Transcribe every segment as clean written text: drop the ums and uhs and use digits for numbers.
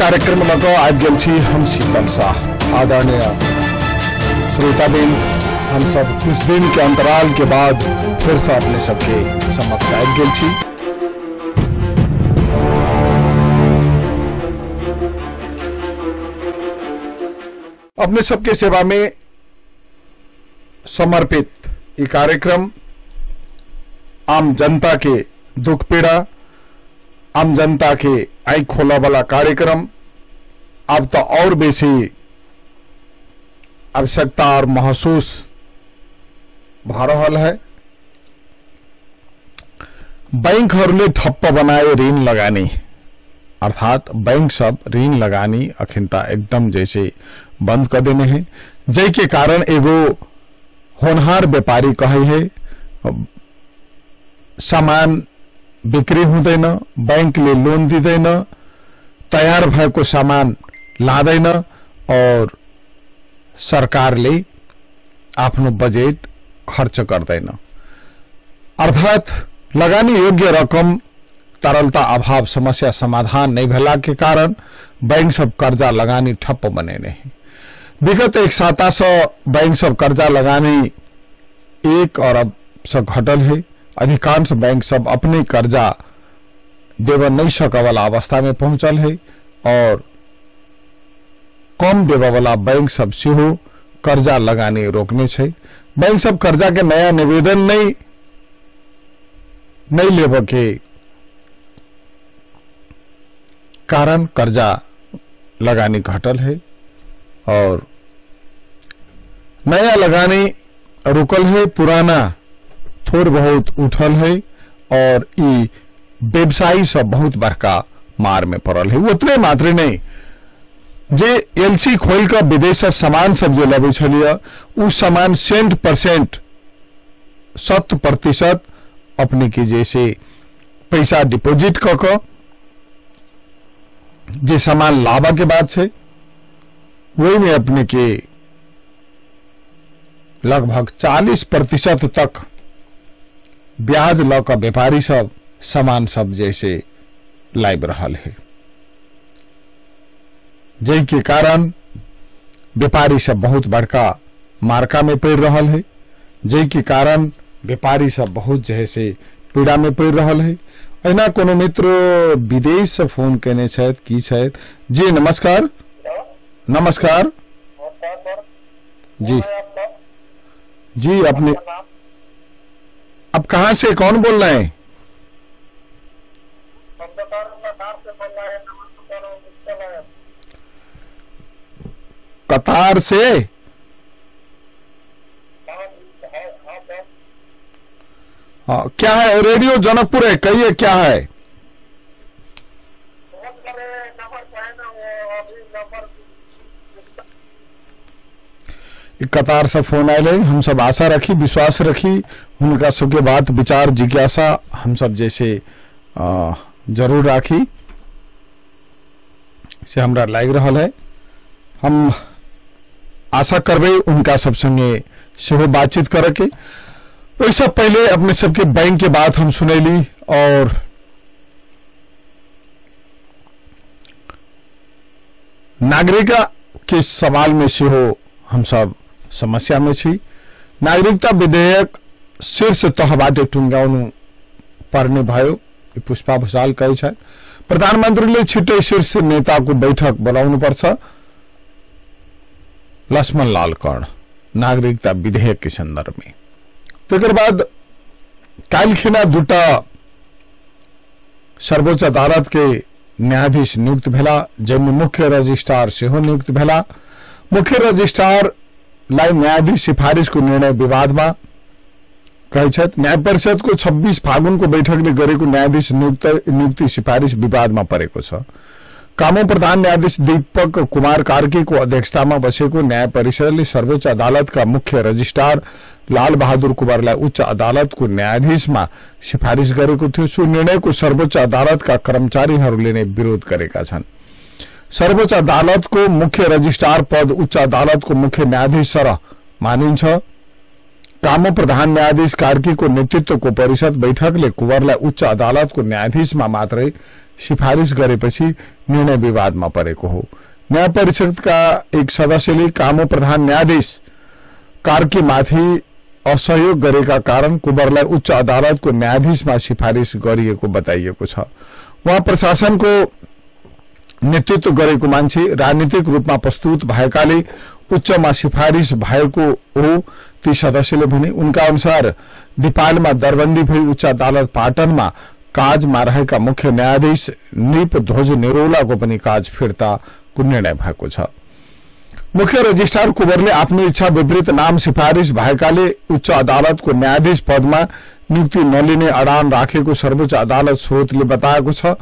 कार्यक्रम में आज गेल छी हम शीतल शाह। आदरणीय श्रोताबिंद, हम सब कुछ दिन के अंतराल के बाद फिर से अपने सबके समक्ष आबि गेल छी। अपने सबके सेवा में समर्पित ये कार्यक्रम आम जनता के दुख पीड़ा, आम जनता के आँख खोला वाला कार्यक्रम अब तो और बेसी आवश्यकता और महसूस भ रहल है। बैंकहरूले ठप्प बनाए ऋण लगानी, अर्थात बैंक सब ऋण लगानी अखिनता एकदम जैसे बंद कर देने हैं, जै के कारण एगो होनहार व्यापारी कहे है सामान बिक्री हुँदैन, बैंकले लोन दिँदैन, तयार भएको सामान लादैन और सरकारले आफ्नो बजेट खर्च गर्दैन। अर्थात लगानी योग्य रकम तरलता अभाव समस्या समाधान नहीं भेला के कारण बैंक सब कर्जा लगानी ठप्प बने नहीं। विगत एक साता से बैंक सब कर्जा लगानी 1 अरब से घटल है। अधिकांश बैंक सब अपने कर्जा देव नहीं सके वाला अवस्था में पहुंचल है और कम देवे वाला बैंक सब सेहो कर्जा लगाने रोकने छे। बैंक सब कर्जा के नया निवेदन नहीं लेब के कारण कर्जा लगानी घटल है और नया लगानी रुकल है, पुराना थोड़ बहुत उठल है और ई व्यवसायी सब बहुत बड़का मार में पड़ल है। उतने मात्र नहीं, जे एलसी खोल कर विदेश से सामान सब जो लबे छलिए उ सामान 100% 100% अपने के जैसे पैसा डिपॉजिट क जे सामान लावा के बाद से वही में अपने के लगभग 40% तक ब्याज लकर व्यापारी सब सामान सब जैसे लाइब रहल है, जै के कारण व्यापारी सब बहुत बड़का मार्का में पड़ रहल है, जै के कारण व्यापारी सब बहुत जैसे पीड़ा में पड़ रहल है। एना कोनो मित्र विदेश से फोन केने छथि की छथि? जी नमस्कार। नमस्कार जी जी, अपने अब कहां से कौन बोल रहे हैं? कतार से? हाँ, क्या है? रेडियो जनकपुर है, कहिए क्या है? कतार से फोन आये, हम सब आशा रखी, विश्वास रखी, उनका सबके बात विचार जिज्ञासा हम सब जैसे जरूर राखी से हमरा लाग रहल है। हम आशा करबे उनका सब संगे सेहो बातचीत करे के। वैसे पहले अपने सबके बैंक के बात हम सुनैली और नागरिकता के सवाल में सेहो हम सब समस्या में छी। नागरिकता विधेयक शीर्ष तहबाटे टुंगाउनु पर्ने भयो, पुष्पा भूषाल कहे छथि। प्रधानमंत्रीले छिट्टै शीर्ष नेताको बैठक बोलाउनु पर्छ। लक्ष्मण लाल कर्ण नागरिकता विधेयक के संदर्भ में। तेकर बाद कालखिना दुटा सर्वोच्च अदालत के न्यायाधीश नियुक्त भेला, जैमे मुख्य रजिस्ट्रार सेहो नियुक्त भेला। मुख्य रजिस्ट्रार लाई न्यायाधीश सिफारिश को निर्णय विवाद में कहे छथि। न्याय परिषद को 26 फागुन को बैठक में गरेको न्यायाधीश नियुक्ति सिफारिश विवाद में परेको छ। कामो प्रधान न्यायाधीश दीपक कुमार कार्की को अध्यक्षता में बसेको न्याय परिषदले सर्वोच्च अदालत का मुख्य रजिस्ट्रार लाल बहादुर कुंवरलाई उच्च अदालत को न्यायाधीश में सिफारिश गरेको थियो। सो निर्णय को सर्वोच्च अदालत का कर्मचारीहरूले नै विरोध गरेका छन्। सर्वोच्च अदालत को मुख्य रजिस्ट्रार पद उच्च अदालत को मुख्य न्यायाधीश सरह मानिन्छ। कामो प्रधान न्यायाधीश कार्की को नेतृत्व को परिषद बैठकले कुंवरलाई उच्च अदालत को न्यायाधीश में मात्रै सिफारिश गरेपछि निर्णय विवादमा परेको हो। न्याय परिषदका एक सदस्यले कामो प्रधान न्यायाधीश कार्कीमाथि असहयोग गरेका कारण कुँवरलाई उच्च अदालतको न्यायाधीशमा सिफारिश गरिएको बताइएको छ। उहाँ प्रशासनको नेतृत्व गरेको मान्छे, राजनीतिक रूपमा प्रस्तुत भएकाले उच्चमा सिफारिश भएको हो ती सदस्यले भने। उनका अनुसार दिपालमा दरबन्दी भई उच्च अदालत पाटनमा काजमा रहेका मुख्य न्यायाधीश नृप ध्वज निरौलाको पनि काज फिर्ताको निर्णय भएको छ। मुख्य रजिस्ट्रार कुँवरले आफ्नो इच्छा विपरीत नाम सिफारिश भएकाले उच्च अदालतको न्यायाधीश पदमा नियुक्ति नलिने अडान राखेको सर्वोच्च अदालत स्रोतले बताएको छ।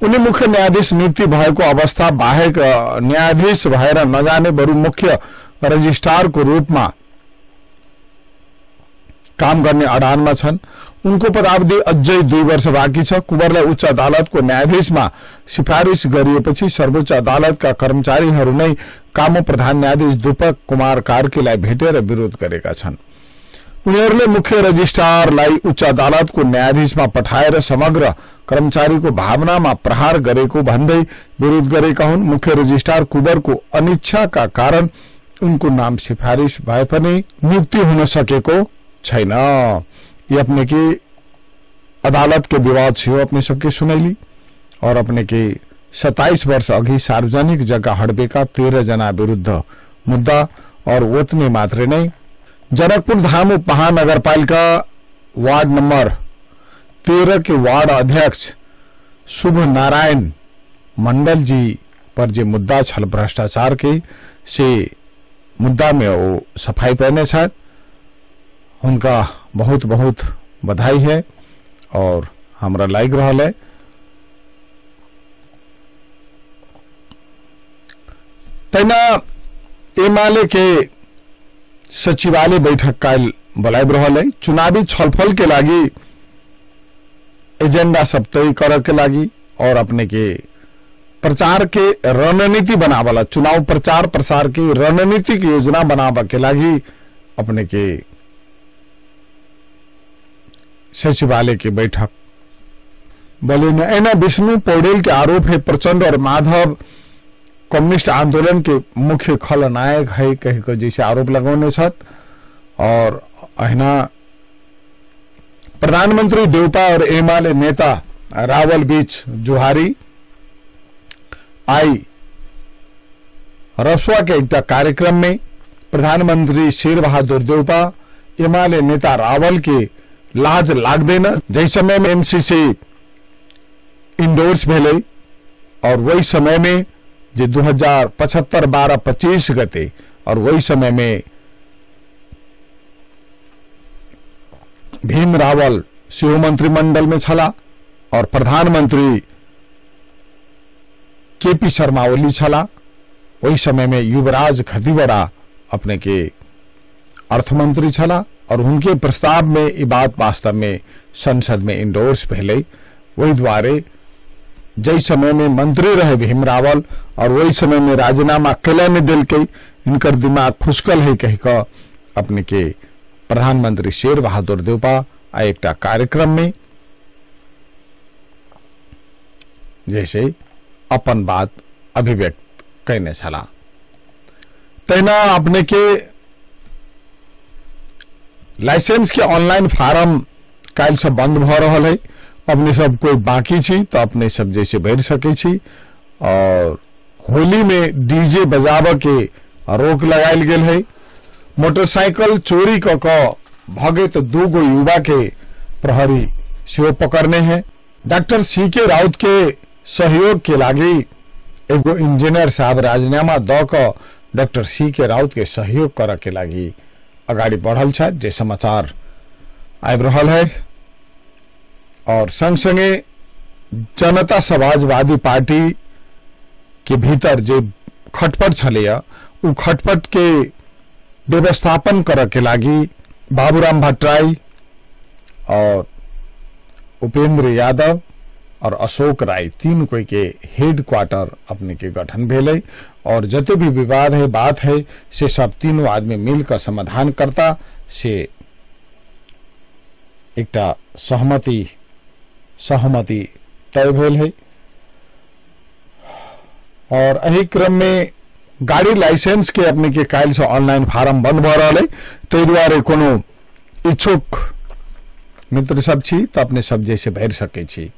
उनी मुख्य न्यायाधीश नियुक्ति भएको अवस्था बाहेक न्यायाधीश भएर नजाने, बरु मुख्य रजिस्ट्रारको रूपमा काम गर्ने अडानमा छन्। उनको पदावधि अझै 2 वर्ष बाँकी छ। कुँवरलाई उच्च अदालतको न्यायाधीशमा सिफारिश गरिएपछि सर्वोच्च अदालतका कर्मचारीहरू नै कामो प्रधान न्यायाधीश दीपक कुमार कार्कीलाई भेटेर विरोध गरेका छन्। उनीहरूले मुख्य रजिस्ट्रारलाई उच्च अदालतको न्यायाधीशमा पठाएर समग्र कर्मचारीको भावनामा प्रहार गरेको भन्दै विरोध गरेका हुन्। मुख्य रजिस्ट्रार कुँवरको अनिच्छाका कारण उनको नाम सिफारिश भए पनि नियुक्ति हुन सकेको छैन। ये अपने की अदालत के विवाद से अपने सबके सुनैली और अपने के 27 वर्ष अघि सार्वजनिक जग्गा हडबेका 13 जना विरुद्ध मुद्दा और ओतने मात्रै नै जनकपुर धाम उपमहानगरपालिका वार्ड नंबर 13 के वार्ड अध्यक्ष शुभ नारायण मंडल जी पर जो मुद्दा छल भ्रष्टाचार के से मुद्दा में वो सफाई पहने छाथ, उनका बहुत बहुत बधाई है और हमरा लाइक रहल है। तैना एमाले के सचिवालय बैठक काल बोलाइब रहल है। चुनावी छलफल के लागी एजेंडा सब तय करे के लागी और अपने के प्रचार के रणनीति बनावला, चुनाव प्रचार प्रसार की रणनीति की योजना बनावा के लागी अपने के सचिवालय की बैठक बोले एना विष्णु पौडेल के आरोप है प्रचंड और माधव कम्युनिस्ट आंदोलन के मुख्य खलनायक है कहीं जैसे आरोप लगाने छत। और अहिना प्रधानमंत्री देउपा और एमाले नेता रावल बीच जुहारी आई। रसुआ के एक कार्यक्रम में प्रधानमंत्री शेर बहादुर देउपा एमाले नेता रावल के लाज लाग्दैन जै समय में एमसीसी इंडोर्स भेले और वही समय में जो 2075 12 25 गते और वही समय में भीम रावल शिव मंत्रिमंडल में छला और प्रधानमंत्री केपी शर्मा ओली छला। वही समय में युवराज खतीवड़ा अपने के अर्थमंत्री छला और उनके प्रस्ताव में ये बात वास्तव में संसद में इंडोर्स पहले वही द्वारे जय समय में मंत्री रहे भीम रावल और वही समय में राजीनामा किले में दिल के इनकर दिमाग खुशकल है कह का अपने के प्रधानमंत्री शेर बहादुर देउपा एक कार्यक्रम में जैसे अपन बात अभिव्यक्त कहने छला। तैना अपने के लाइसेंस के ऑनलाइन फार्म काल से बंद भ रहल है। अपने सब कोई बाकी छी तो अपने सब जैसे भर सके छी। और होली में डीजे बजाव के रोक लगायल गेल है। मोटरसाइकिल चोरी क भगे तो 2 गो युवा के प्रहरी सेहो पकड़ने हैं। डॉक्टर सी के राउत के सहयोग के लागी एगो इंजीनियर साहब राजीनामा द क डॉक्टर सी के राउत के सहयोग कर के लागी अगाड़ी बढ़ल छा जे समाचार आबि रहल है। और संग संगे जनता समाजवादी पार्टी के भीतर जो खटपट छलैया उ खटपट के व्यवस्थापन कर के लागी बाबूराम भट्टराई और उपेंद्र यादव और अशोक राय 3 कोई के हेड क्वार्टर अपने के गठन भेले। और जते भी विवाद है बात है से सब 3 आदमी मिलकर समाधान करता से एकटा सहमति तय भेल है। और एही क्रम में गाड़ी लाइसेंस के अपने के काल से ऑनलाइन फार्म बंद भ रहा है, ताहि दुआरे कोनो इच्छुक मित्र सब छी तो अपने सब जैसे भर सके छी।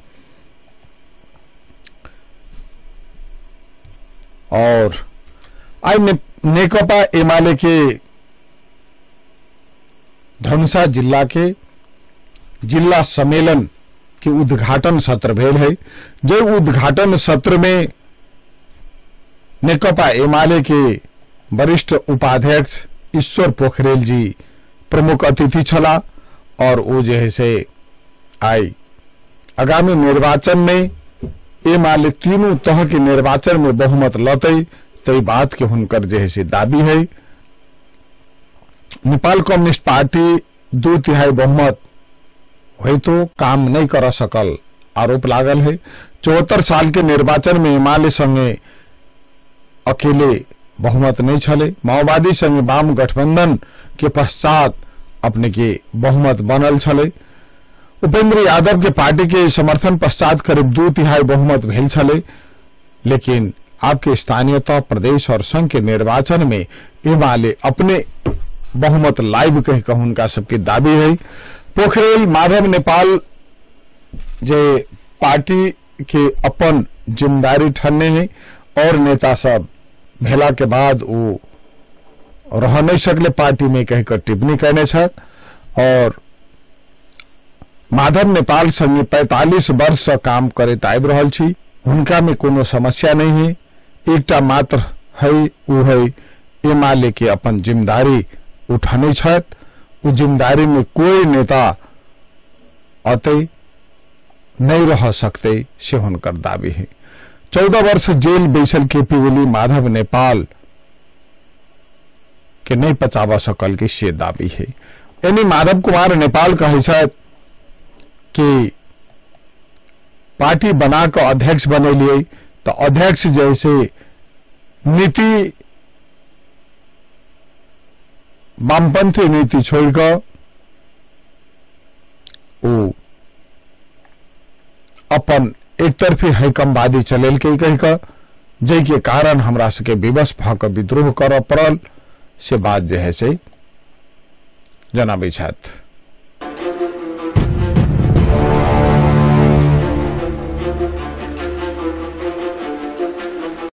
और आई नेकपा एमाले के धनुषा जिला के जिला सम्मेलन के उद्घाटन सत्र भेल है। जो उद्घाटन सत्र में नेकपा एमाले के वरिष्ठ उपाध्यक्ष ईश्वर पोखरेल जी प्रमुख अतिथि छला और वो जो है से आई आगामी निर्वाचन में एमाले तीनों तह के निर्वाचन में बहुमत लते तो बात के हुनकर जो है से दाबी है। नेपाल कम्युनिस्ट पार्टी 2/3 बहुमत हुई तो काम नहीं कर सकल आरोप लागल है। 74 साल के निर्वाचन में एमाले संगे अकेले बहुमत नहीं छले, माओवादी संगे वाम गठबंधन के पश्चात अपने के बहुमत बनल छले। उपेंद्र यादव के पार्टी के समर्थन पश्चात करीब 2/3 बहुमत भेल छले, लेकिन आपके स्थानीय तह प्रदेश और संघ के निर्वाचन में एमाले अपने बहुमत लाइव कह उनका सबकी दाबी है। पोखरेल माधव नेपाल जे पार्टी के अपन जिम्मेदारी ठन्ने हैं और नेता सब भेला के बाद वो रह नहीं सकले पार्टी में कहकर टिप्पणी करने छत। और माधव नेपाल संगे 45 वर्ष से काम करे आबि रहल छी, उनका में कोनो समस्या नहीं है। एकटा मात्र है वो है एमाले के अपन जिम्मेदारी उठाने छत। उ जिम्मेदारी में कोई नेता अते नहीं रह सकते से हुनकर दावी है। 14 वर्ष जेल बैसल केपी ओली माधव नेपाल के नहीं पचावा सकल के से दावी है। यानी माधव कुमार नेपाल कहे कि पार्टी बनाकर अध्यक्ष बनेलिए तो अध्यक्ष जैसे नीति वामपंथी नीति छोड़कर वो अपन एक तरफी हैकमवादी चलेल के कहकर जै के कारण हमरा सके विवश भक विद्रोह कर पड़ल से बात जो है से जनाबे छथि।